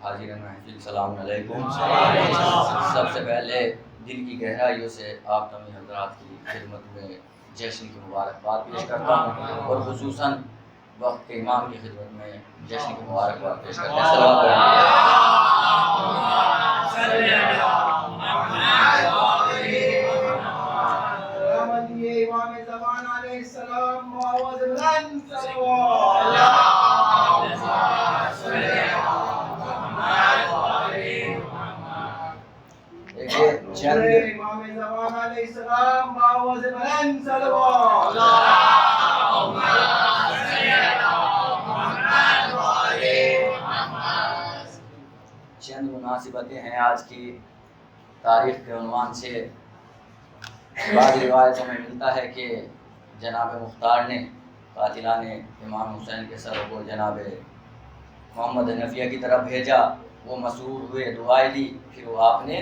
حاضرین محفل السلام علیکم۔ سب سے پہلے دل کی گہرائیوں سے آپ تمام حضرات کی خدمت میں جشن کی مبارکباد پیش کرتا ہوں، اور خصوصاً وقت کے امام کی خدمت میں جشن کی مبارکباد پیش کرتا ہوں۔ امام زمان علیہ السلام معوذ بلند امام زمان علیہ السلام معوذ بلند چند مناسبتیں ہیں آج کی تاریخ کے عنوان سے۔ بعض روایتوں میں ملتا ہے کہ جناب مختار نے قاتلان امام حسین کے سر کو جناب محمد حنفیہ کی طرف بھیجا، وہ مسرور ہوئے، دعائیں دی، پھر وہ آپ نے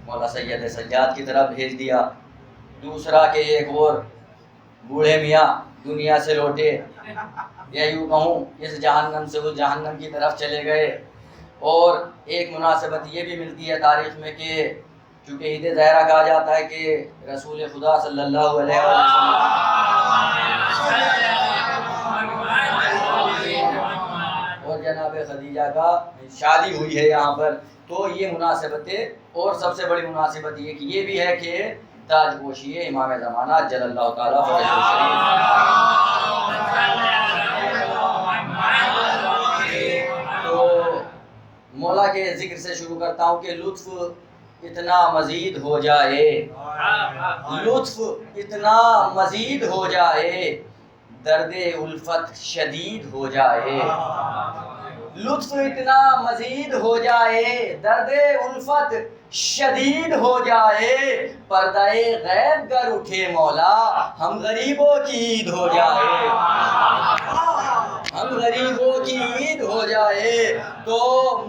مولا سید سجاد کی طرف بھیج دیا۔ دوسرا کہ ایک اور بوڑھے میاں دنیا سے لوٹے، یا یوں کہوں اس جہنم سے اس جہنم کی طرف چلے گئے۔ اور ایک مناسبت یہ بھی ملتی ہے تاریخ میں کہ چونکہ عید زہرا کہا جاتا ہے کہ رسول خدا صلی اللہ علیہ وسلم اور جناب خدیجہ کا شادی ہوئی ہے یہاں پر، تو یہ مناسبتیں، اور سب سے بڑی مناسبت یہ کہ یہ بھی ہے کہ تاج پوشی امام زمانہ جل اللہ تعالیٰ فرجہ شریف۔ تو مولا کے ذکر سے شروع کرتا ہوں کہ لطف اتنا مزید ہو جائے، لطف اتنا مزید ہو جائے، درد الفت شدید ہو جائے، لطف اتنا مزید ہو جائے، درد الفت شدید ہو جائے، پردہ غیب گر اٹھے مولا ہم غریبوں کی عید ہو جائے، ہم غریبوں کی عید ہو جائے۔ تو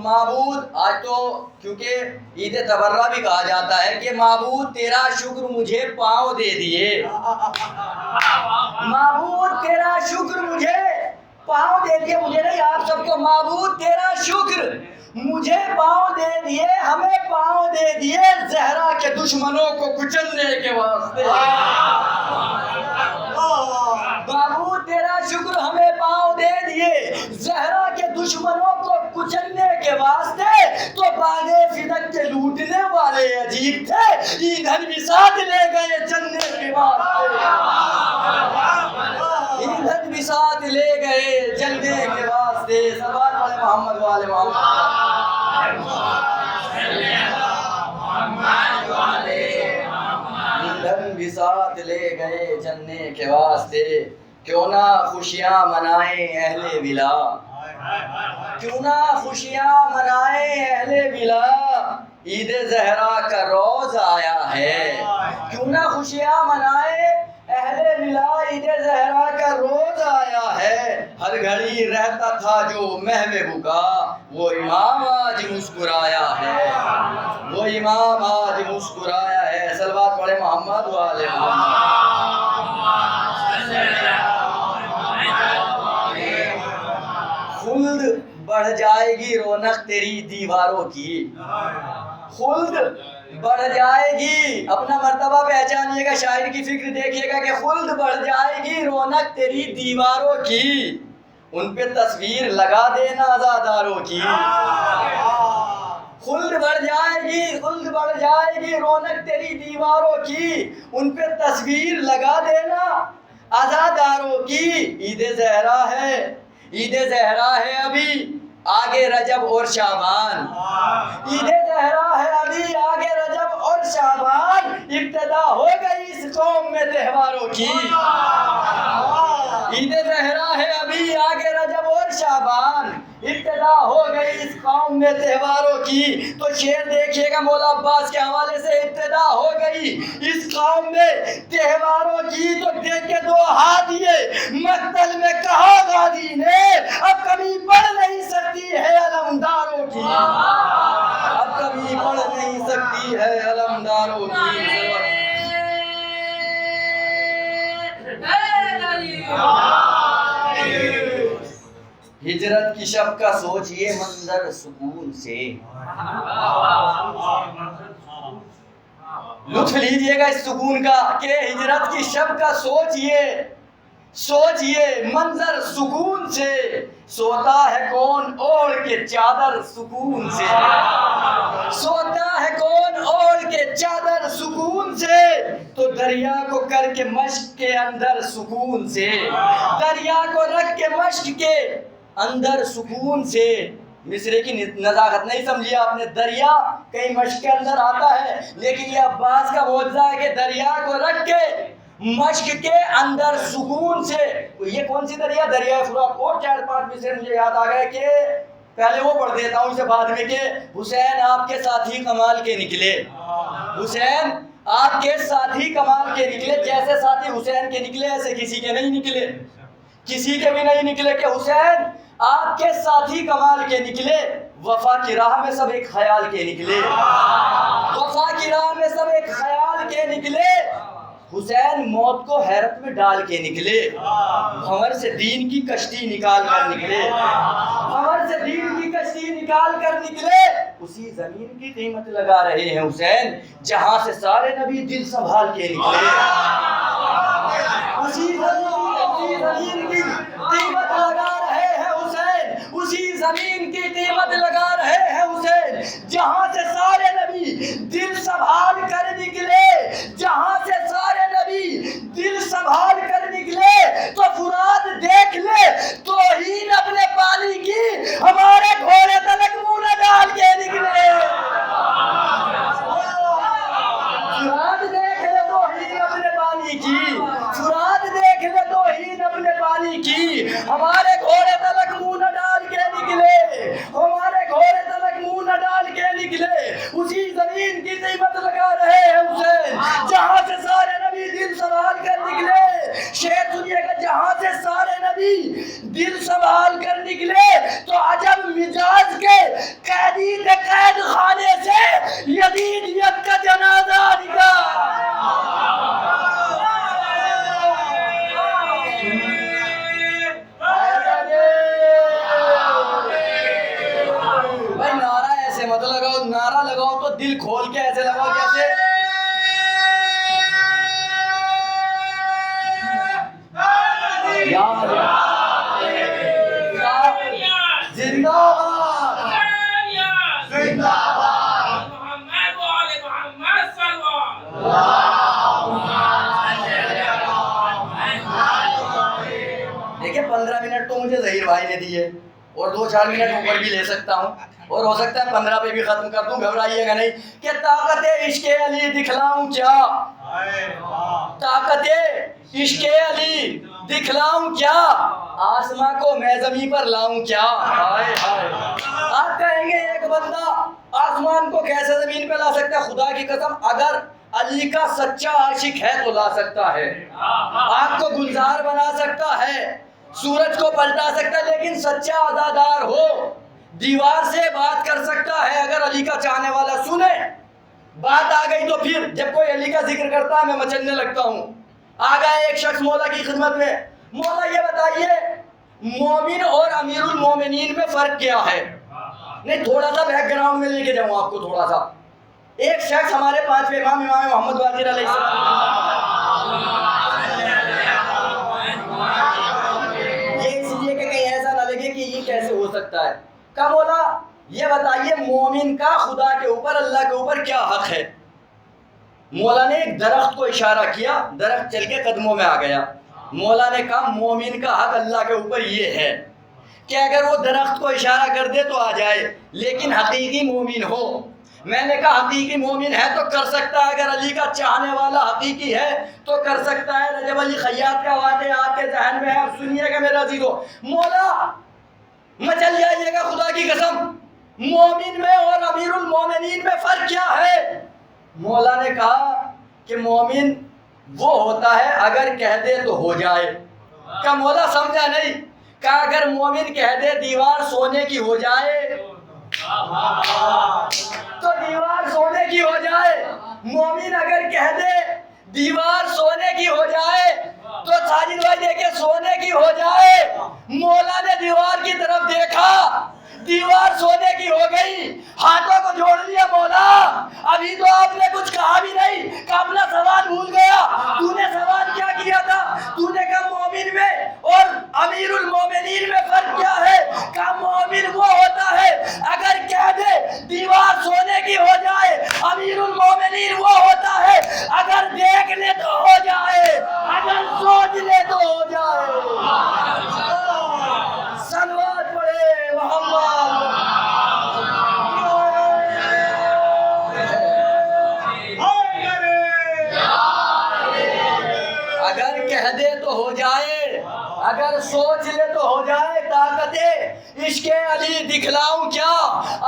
معبود آج تو کیونکہ عید تبرہ بھی کہا جاتا ہے کہ معبود تیرا شکر مجھے پاؤں دے دیے، معبود تیرا شکر مجھے پاؤں دے دیے، مجھے نہیں آپ سب کو، معبود تیرا شکر مجھے پاؤں دے دیے، ہمیں پاؤں دے دیے زہرا کے دشمنوں کو کچلنے کے واسطے، معبود تیرا شکر ہمیں پاؤں دے دیے زہرا کے دشمنوں کو کچلنے کے واسطے۔ تو باغ فدق کے لوٹنے والے عجیب تھے، ایندھن بھی ساتھ لے گئے جلنے کے واسطے، ایندھن بھی ساتھ لے گئے جلنے کے واسطے۔ صلوات علی محمد وآل محمد، ایندھن بھی ساتھ لے گئے جلنے کے واسطے۔ کیوں نہ خوشیاں منائیں اہل ولا، کیوں نہ خوشیاں منائیں اہل ولا، عید زہرا کا روز آیا ہے، کیوں نہ خوشیاں منائیں اہل ولا، عید زہرا کا روز آیا ہے۔ ہر گھڑی رہتا تھا جو محو بکا، وہ امام آج مسکرایا ہے، وہ امام آج مسکرایا ہے۔ صلوات پڑھے محمد والے محمد۔ خلد بڑھ جائے گی رونق تیری دیواروں کی، خلد بڑھ جائے گی، اپنا مرتبہ پہچانیے گا، شاعر کی فکر دیکھیے گا کہ خلد بڑھ جائے گی رونق تیری دیواروں کی، ان پہ تصویر لگا دینا عزاداروں کی، خلد بڑھ جائے گی، خلد بڑھ جائے گی رونق تیری دیواروں کی، ان پہ تصویر لگا دینا عزاداروں کی۔ عید زہرا ہے، عید زہرا ہے ابھی آگے رجب اور شعبان، عید زہرا ہے ابھی آگے رجب اور شعبان، ابتدا ہو گئی اس قوم میں تہواروں کی، عید زہرا ہے ابھی آگے رجب اور شعبان، ابتدا ہو گئی اس قوم میں تہواروں کی۔ تو شعر دیکھیے گا مولا عباس کے حوالے سے، ابتدا ہو گئی اس قوم میں تہواروں کی، تو دیکھ کے دو ہاتھ یہ مقتل میں کہا غازی نے، اب کبھی بڑھ نہیں سکتی ہے علمداروں کی، اب کبھی بڑھ نہیں سکتی ہے علمداروں کی۔ ہجرت کی شب کا سوچئے منظر سکون سے. لطف لیجئے گا اس سکون کا کہ ہجرت کی شب کا سوچئے منظر سکون سے. سوتا ہے کون اوڑھ کے چادر سکون سے. سوتا ہے کون اوڑھ کے چادر سکون سے. تو دریا کو کر کے مشق کے اندر سکون سے. دریا کو رکھ کے مشق کے اندر سکون سے. مصرے کی نزاکت نہیں سمجھی آپ نے. دریا کئی مشق کے اندر آتا ہے لیکن یہ عباس کا معجزہ ہے کہ دریا کو رکھ کے مشق کے اندر سکون سے. یہ کون سی دریا؟ دریائے فرات. اور 4-5 مصرے مجھے یاد آ گئے کہ پہلے وہ پڑھ دیتا ہوں اسے بعد میں کہ حسین آپ کے ساتھی کمال کے نکلے. حسین آپ کے ساتھی کمال کے نکلے. جیسے ساتھی حسین کے نکلے ایسے کسی کے نہیں نکلے. کسی کے بھی نہیں نکلے کہ حسین آپ کے ساتھی کمال کے نکلے. وفا کی راہ میں سب ایک خیال کے نکلے. وفا کی راہ میں سب ایک خیال کے نکلے. حسین موت کو حیرت میں ڈال کے نکلے. بھنور سے دین کی کشتی نکال کر نکلے. بھنور سے دین کی کشتی نکال کر نکلے. اسی زمین کی قیمت لگا رہے ہیں حسین جہاں سے سارے نبی دل سنبھال کے نکلے. اسی زمین کی قیمت لگا رہے ہیں حسین. اسی زمین کی قیمت لگا رہے ہیں حسین جہاں سے سارے نبی دل سنبھال کر نکلے. جہاں سے سارے نبی دل سنبھال کر نکلے. تو فرات دیکھ لے توہین اپنے پانی کی ہمارے گھوڑے تلک منہ نہ ڈال کے نکلے. فرات دیکھ لے توہین اپنے پانی کی. فرات دیکھ لے توہین اپنے پانی کی. ہمارے گھوڑے تلک منہ نہ ڈال کے نکلے. ہمارے گھوڑے تلک منہ نہ ڈال کے نکلے. اسی زمین کی قیمت لگا رہے ہیں حسین جہاں سے سارے نبی دل سنبھال کر نکلے. شعر سنیے گا. جہاں سے سارے نبی دل سنبھال کر نکلے تو عجب مجاز کے قیدی کے قید خانے سے یزیدیت کا جنازہ نکلا. بھائی نعرہ ایسے مت لگاؤ. نعرہ لگاؤ تو دل کھول کے ایسے لگاؤ جیسے زندہ باد زندہ باد محمد وعلى محمد صلى اللہ. دیکھیں 15 منٹ تو مجھے ظہیر بھائی نے دیے اور 2-4 منٹ اوپر بھی لے سکتا ہوں اور ہو سکتا ہے 15 پہ بھی ختم کر دوں. گھبرائیے گا نہیں کہ طاقت عشق علی دکھلاؤں کیا. طاقت عشق علی دکھلاؤں کیا. آسماں کو میں زمین پر لاؤں کیا. آپ کہیں گے ایک بندہ آسمان کو کیسے زمین پہ لا سکتا ہے؟ خدا کی قسم اگر علی کا سچا عاشق ہے تو لا سکتا ہے. آگ کو گلزار بنا سکتا ہے, سورج کو پلٹا سکتا ہے, لیکن سچا عزادار ہو دیوار سے بات کر سکتا ہے. اگر علی کا چاہنے والا سنے بات آ گئی تو پھر جب کوئی علی کا ذکر کرتا ہے میں مچلنے لگتا ہوں. آ گئے ایک شخص مولا کی خدمت میں. مولا یہ بتائیے مومن اور امیر المومنین میں فرق کیا ہے؟ نہیں تھوڑا سا بیک گراؤنڈ میں لے کے جاؤں آپ کو تھوڑا سا. ایک شخص ہمارے 5ویں امام محمد باقر علیہ السلام, یہ اس لیے کہ کہیں ایسا نہ لگے کہ یہ کیسے ہو سکتا ہے. کہا مولا یہ بتائیے مومن کا خدا کے اوپر اللہ کے اوپر کیا حق ہے؟ مولا نے ایک درخت کو اشارہ کیا, درخت چل کے قدموں میں آ گیا. مولا نے کہا مومن کا حق اللہ کے اوپر یہ ہے کہ اگر وہ درخت کو اشارہ کر دے تو آ جائے, لیکن حقیقی مومن ہو. میں نے کہا حقیقی مومن ہے تو کر سکتا ہے, اگر علی کا چاہنے والا حقیقی ہے تو کر سکتا ہے. رجب علی خیاط کا واقعہ آپ کے ذہن میں ہے, آپ سنیے گا میرا عزیزو. مولا مچل جائیے گا خدا کی قسم, مومن میں اور امیر المومنین میں فرق کیا ہے؟ مولا نے کہا کہ مومن وہ ہوتا ہے اگر کہہ دے تو ہو جائے. کہا مولا سمجھا نہیں. کہا اگر مومن کہہ دے دیوار سونے کی ہو جائے تو دیوار سونے کی ہو جائے. مومن اگر کہہ دے دیوار سونے کی ہو جائے تو ساجد بھائی دیکھیں سونے کی ہو جائے. مولا نے دیوار کی طرف دیوار سونے کی ہو گئی، ہاتھوں کو جوڑ لیا مولا، ابھی تو آپ نے کچھ کہا بھی نہیں کہ اپنا سوال بھول گیا۔ تو نے سوال کیا کیا تھا؟ تو نے کہا مومن میں اور امیر المومنین میں فرق کیا ہے؟ کہا مومن وہ ہوتا ہے اگر کہہ دے دیوار سونے کی ہو جائے، امیر المومنین وہ ہوتا ہے اگر دیکھ لے تو ہو جائے، اگر سوچ لے تو ہو جائے۔ صلوات پڑھے محمد۔ اگر کہہ دے تو ہو جائے، اگر سوچ لے تو ہو جائے۔ طاقت عشق علی دکھلاؤں کیا،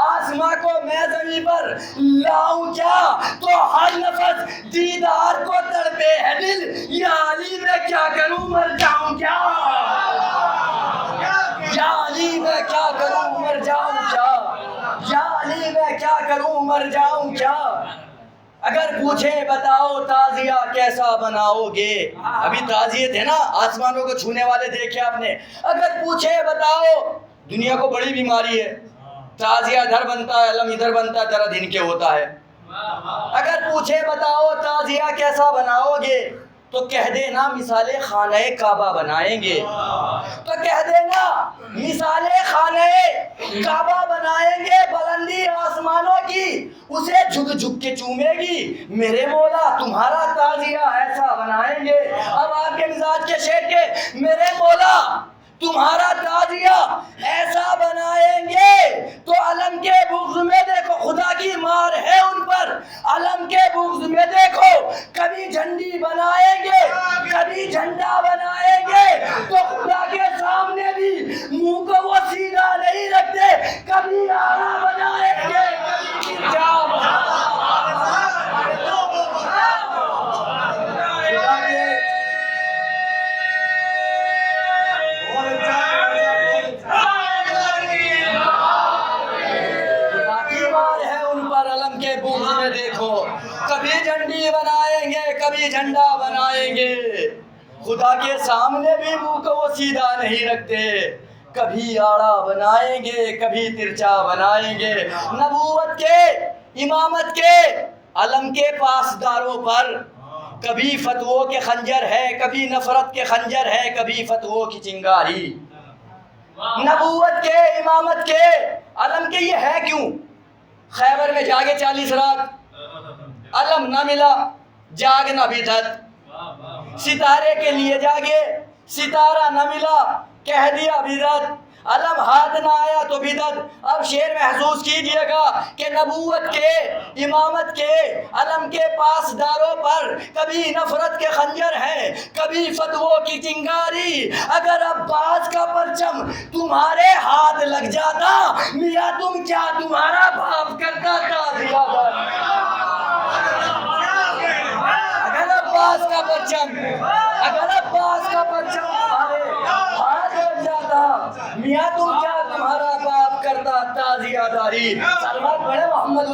آسماں کو میں زمین پر لاؤں کیا، تو ہر نفس دیدار کو تڑپے ہے دل، یا علی میں کیا کروں مر جاؤں کیا، یا علی میں کیا کروں مر جاؤں کیا، یا علی میں کیا کروں مر جاؤں کیا۔ اگر پوچھے بتاؤ تعزیہ کیسا بناؤ گے، ابھی تعزیے تھے نا آسمانوں کو چھونے والے دیکھے آپ نے۔ اگر پوچھے بتاؤ، دنیا کو بڑی بیماری ہے، تعزیہ ادھر بنتا ہے، علم ادھر بنتا ہے، تیرا دن کے ہوتا ہے۔ اگر پوچھے بتاؤ تعزیہ کیسا بناؤ گے، تو کہہ دینا مثال خانہ کعبہ بنائیں گے، تو کہہ دینا مثال خانہ کعبہ بنائیں گے، بلندی آسمانوں کی اسے جھک جھک کے چومے گی، میرے مولا تمہارا تعزیہ ایسا بنائیں گے۔ اب آپ کے مزاج کے شیخ کے میرے مولا تمہارا تعزیہ ایسا بنائیں گے، تو علم کے بغض میں دیکھو خدا کی مار ہے ان پر، علم کے بغض میں دیکھو کبھی جھنڈی بنائیں گے، کبھی جھنڈا بنائیں گے، تو خدا کے سامنے بھی منہ کو وہ سیدھا نہیں رکھتے، کبھی آڑا بنائیں گے، کبھی کرجا کبھی جھنڈی بنائیں گے، کبھی جھنڈا بنائیں گے، خدا کے سامنے بھی منہ کو وہ سیدھا نہیں رکھتے، کبھی آڑا بنائیں گے، کبھی ترچا بنائیں گے۔ نبوت کے، امامت کے، علم کے پاسداروں پر کبھی فتووں کے خنجر ہے، کبھی نفرت کے خنجر ہے، کبھی فتووں کی چنگاری۔ نبوت کے، امامت کے، علم کے یہ ہے کیوں؟ خیبر میں جاگے 40 رات، علم نہ ملا، جاگنا بدعت، ستارے کے لیے جاگے، ستارہ نہ ملا، کہہ دیا بدعت، علم ہاتھ نہ آیا تو بدعت۔ اب شعر محسوس کیجئے گا کہ نبوت کے، امامت کے، علم کے پاسداروں پر کبھی نفرت کے خنجر ہیں، کبھی فتووں کی چنگاری۔ اگر عباس کا پرچم تمہارے ہاتھ لگ جاتا، میاں تم کیا تمہارا باپ کرتا تعزیہ اگر عباس کا پرچم تمہارے ہاتھ لگ جاتا، میاں تم کیا تمہارا باپ کرتا تعزیہ داری۔ صلوات پڑھے محمد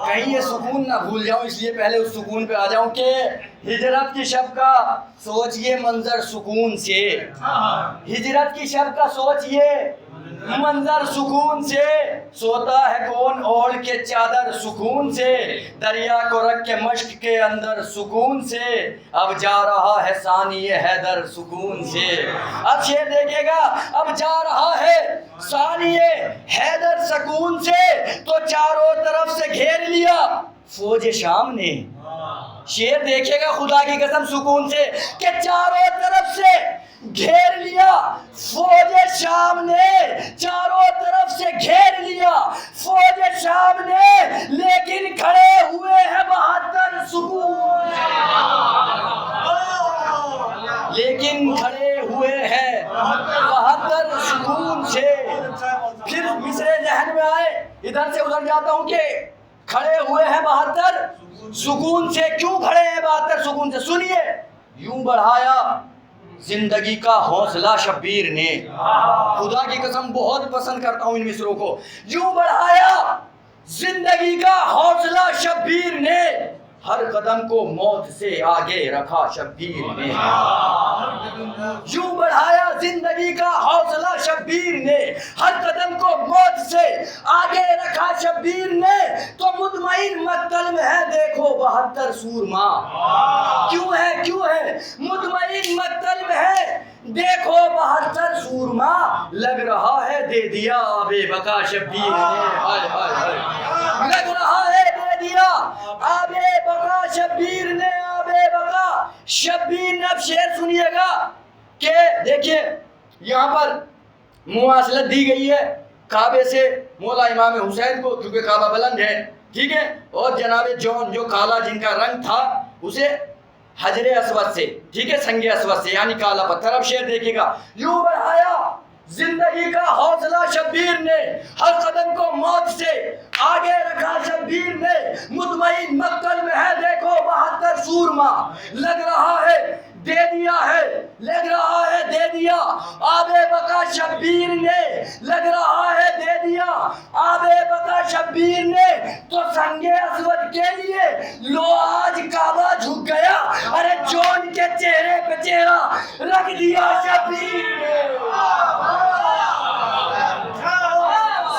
کہیں یہ سکون نہ بھول جاؤں، اس لیے پہلے اس سکون پہ آ جاؤں کہ ہجرت کی شب کا سوچئے منظر سکون سے، ہجرت کی شب کا سوچئے منظر سکون سے، سوتا ہے کون اوڑھ کے چادر سکون سے، دریا کو رکھ کے مشق کے اندر سکون سے، اب جا رہا ہے ثانی حیدر سکون سے۔ اب شعر دیکھے گا، اب جا رہا ہے ثانی حیدر سکون سے، تو چاروں طرف سے گھیر لیا فوج شام نے۔ شعر دیکھے گا خدا کی قسم سکون سے کہ چاروں طرف سے گھیر لیا فوج شام نے، چاروں طرف سے گھیر لیا فوج شام نے، لیکن کھڑے ہوئے ہیں 72 سکون، لیکن کھڑے ہوئے ہیں 72 سکون سے۔ پھر مصرے ذہن میں آئے، ادھر سے ادھر جاتا ہوں کہ کھڑے ہوئے ہیں 72 سکون سے۔ کیوں کھڑے ہیں 72 سکون سے؟ سنیے، یوں بڑھایا زندگی کا حوصلہ شبیر نے، خدا کی قسم بہت پسند کرتا ہوں ان مصروں کو، یوں بڑھایا زندگی کا حوصلہ شبیر نے ہر قدم کو موت سے آگے رکھا شبیر نے. یوں بڑھایا زندگی کا حوصلہ شبیر نے ہر قدم کو موت سے آگے رکھا شبیر نے. تو مطمئن مقتل میں ہے دیکھو 72 سورما. کیوں ہے مطمئن مقتل میں ہے دیکھو 72 سورما. لگ رہا ہے دے دیا آب بقا شبیر نے. لگ رہا ہے دے دیا آب بقا شبیر نے. آب بقا شبیر نے. اب شعر سنیے گا کہ دیکھیے یہاں پر مواصلت دی گئی ہے کعبے سے مولا امام حسین کو, کیونکہ کعبہ بلند ہے, ٹھیک ہے, اور جناب جون جو کالا جن کا رنگ تھا اسے حجر اسود سے, ٹھیک ہے, سنگ اسود سے یعنی کالا پتھر. اب شعر دیکھیے گا. یوں بڑھایا زندگی کا حوصلہ شبیر نے ہر قدم کو موت سے آگے رکھا شبیر نے. مطمئن مقتل میں ہے دیکھو 72 سورما. لگ رہا ہے دے دیا ہے, لگ رہا ہے دے دیا آب بقا شبیر نے. لگ رہا ہے دے دیا آب بقا شبیر نے. تو سنگ اسود کے لیے لو آج کعبہ جھک گیا. ارے جون کے چہرے پہ چہرہ رکھ دیا شبیر نے.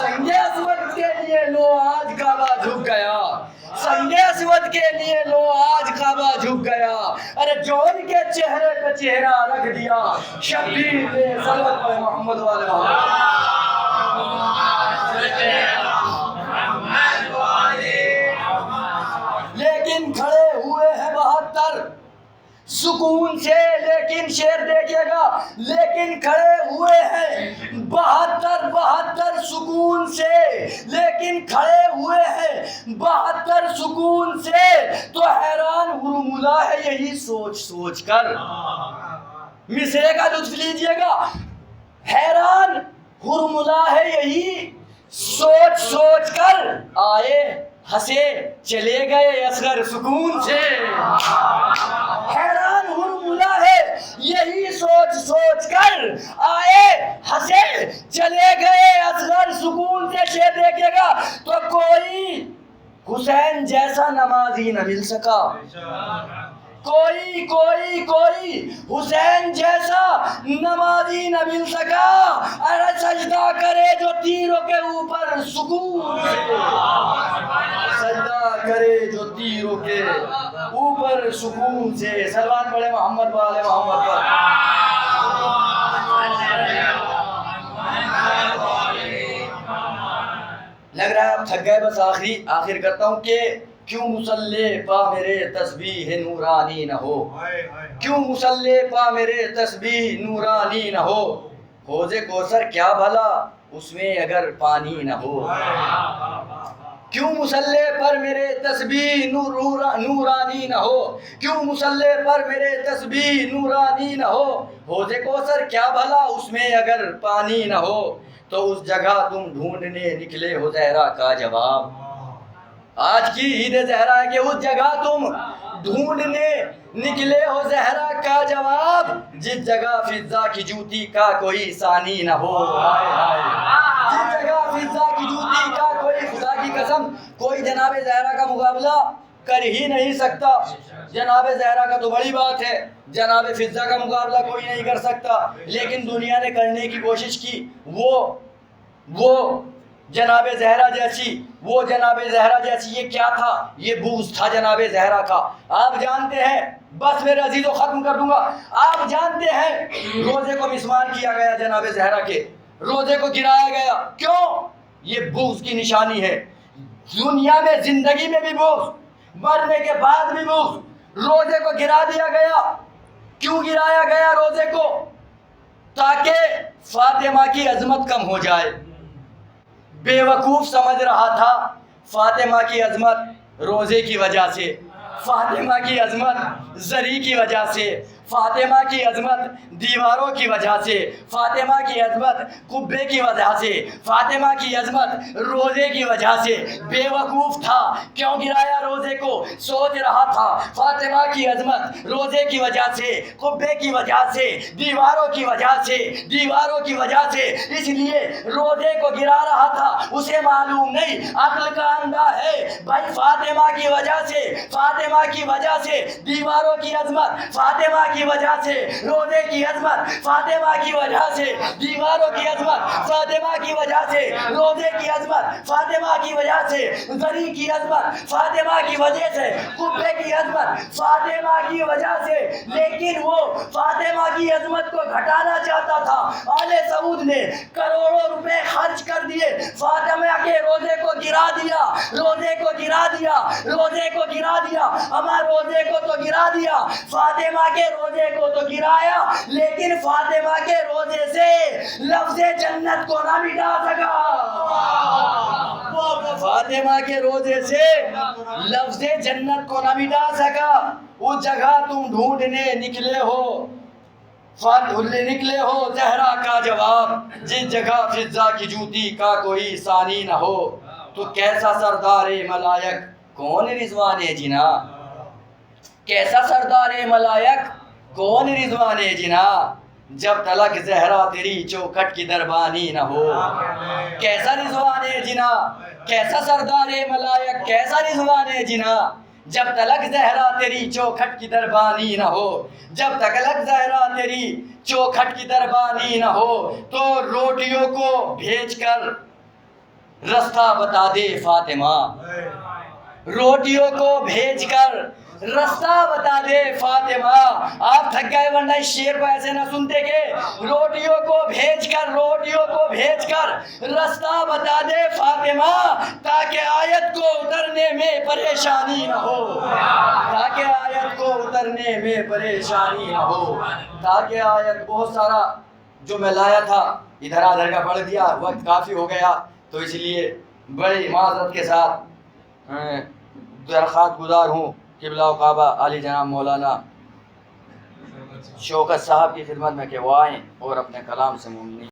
سنگ اسود کے لیے لو آج کعبہ جھک گیا. سنگ اسود کے لیے لو آج کعبہ جھک گیا. ارے جون کے چہرے پہ چہرہ رکھ دیا شبیر نے. صلوات پڑھے محمد والے لیکن کھڑے ہوئے ہیں 72 سکون سے. لیکن شعر دیکھیے گا. لیکن کھڑے ہوئے ہیں 72 سکون سے. لیکن کھڑے ہوئے ہیں 72 سکون سے. تو حیران ہرملا ہے یہی سوچ سوچ کر. مصرے کا لطف لیجئے گا. حیران ہرملا ہے یہی سوچ سوچ کر. آئے ہنسے چلے گئے اصغر سکون سے. حیران ہرملا ہے یہی سوچ سوچ کر. آئے ہنسے چلے گئے اصغر سکون سے. شعر دیکھیے گا. تو کوئی حسین جیسا نمازی نہ مل سکا. کوئی حسین جیسا نمازی نہ مل سکا. ارے سجدہ کرے جو تیروں کے اوپر سکون سے. سجدہ کرے جو تیروں کے اوپر سکون سے. صلوات پڑھے محمد والے محمد پر. لگ رہا ہے اب تھک گئے. بس آخر کرتا ہوں کہ کیوں مصلی پا میرے تسبیح نورانی نہ ہو. کیوں مصلی پا میرے تسبیح نورانی نہ ہو. حوض کوثر کیا بھلا اس میں اگر پانی نہ ہو. کیوں مصلی پر میرے تسبیح نورانی نہ ہو. کیوں مصلی پر میرے تسبیح نورانی نہ ہو. حوض کوثر کیا بھلا اس میں اگر پانی نہ ہو. تو اس جگہ تم ڈھونڈنے نکلے ہو زہرا کا جواب. آج کی عید زہرا ہے کہ اس جگہ تم ڈھونڈنے نکلے ہو زہرا کا جواب. جس جگہ فضا کی جوتی کا کوئی ثانی نہ ہو. جس جگہ فضا کی جوتی کا کوئی, خدا کی قسم کوئی جناب زہرا کا مقابلہ کر ہی نہیں سکتا. جناب زہرا کا تو بڑی بات ہے, جناب فضا کا مقابلہ کوئی نہیں کر سکتا. لیکن دنیا نے کرنے کی کوشش کی. وہ جناب زہرا جیسی, وہ جناب زہرا جیسی. یہ کیا تھا؟ یہ بغض تھا جناب زہرا کا. آپ جانتے ہیں, بس میرے عزیزو ختم کر دوں گا. آپ جانتے ہیں روزے کو مسمار کیا گیا جناب زہرا کے, روزے کو گرایا گیا. کیوں؟ یہ بغض کی نشانی ہے. دنیا میں زندگی میں بھی بغض, مرنے کے بعد بھی بغض. روزے کو گرا دیا گیا. کیوں گرایا گیا روزے کو؟ تاکہ فاطمہ کی عظمت کم ہو جائے. بے وقوف سمجھ رہا تھا فاطمہ کی عظمت روزے کی وجہ سے, فاطمہ کی عظمت زری کی وجہ سے, فاطمہ کی عظمت دیواروں کی وجہ سے, فاطمہ کی عظمت قبے کی وجہ سے, فاطمہ کی عظمت روزے کی وجہ سے. بے وقوف تھا. کیوں گرایا روزے کو؟ سوچ رہا تھا فاطمہ کی عظمت روزے کی وجہ سے، قبے کی وجہ سے، دیواروں کی وجہ سے، اس لیے روزے کو گرا رہا تھا۔ اسے معلوم نہیں، عقل کا اندھا ہے بھائی، فاطمہ کی وجہ سے دیواروں کی عظمت، فاطمہ کی وجہ سے روزے کی عظمت، فاطمہ کی وجہ سے دیواروں کی عظمت، فاطمہ کی وجہ سے روزے کی عظمت، فاطمہ کی وجہ سے زری کی عظمت، فاطمہ کی وجہ سے قبے کی عظمت، فاطمہ کی وجہ سے۔ لیکن وہ فاطمہ کی عظمت کو گھٹانا چاہتا تھا۔ آل سعود نے کروڑوں روپے خرچ کر دیے، فاطمہ کے روزے کو گرا دیا، روزے کو گرا دیا، روزے کو گرا دیا، ہمارے روزے کو تو گرا دیا، فاطمہ کے روزے کو تو گرایا، لیکن فاطمہ کے روزے سے لفظ جنت کو نہ مٹا سکا۔ فاطمہ کے روزے سے لفظ جنت کو نہ مٹا سکا۔ اس جگہ تم ڈھونڈنے نکلے ہو زہرا کا جواب، جس جگہ فضا کی جوتی کا کوئی ثانی نہ ہو، تو کیسا سردار ملائک کون رضوان جنا، کیسا سردار ملائک کون رضوان جنا، جب تلک زہرا تیری چوکھٹ کی دربانی نہ ہو۔ کیسا رضوان جنا، کیسا سردار ملائک، کیسا رضوان جنا، جب تلک زہرا تیری چوکھٹ کی دربانی نہ ہو، جب تلک زہرا تیری چوکھٹ کی دربانی نہ ہو، تو روٹیوں کو بھیج کر رستہ بتا دے فاطمہ، روٹیوں کو بھیج کر رستہ بتا دے فاطمہ۔ آپ تھک گئے ورنہ اس شعر کو ایسے نہ سنتے کہ روٹیوں کو بھیج کر رستہ بتا دے فاطمہ، تاکہ آیت کو اترنے میں پریشانی نہ ہو، تاکہ آیت کو اترنے میں پریشانی نہ ہو، تاکہ آیت بہت سارا جو میں لایا تھا ادھر ادھر کا پڑھ دیا، وقت کافی ہو گیا، تو اس لیے بڑی معذرت کے ساتھ درخواست گزار ہوں قبلہ و کعبہ عالی جناب مولانا شوکت صاحب کی خدمت میں کہ وہ آئیں اور اپنے کلام سے ممنون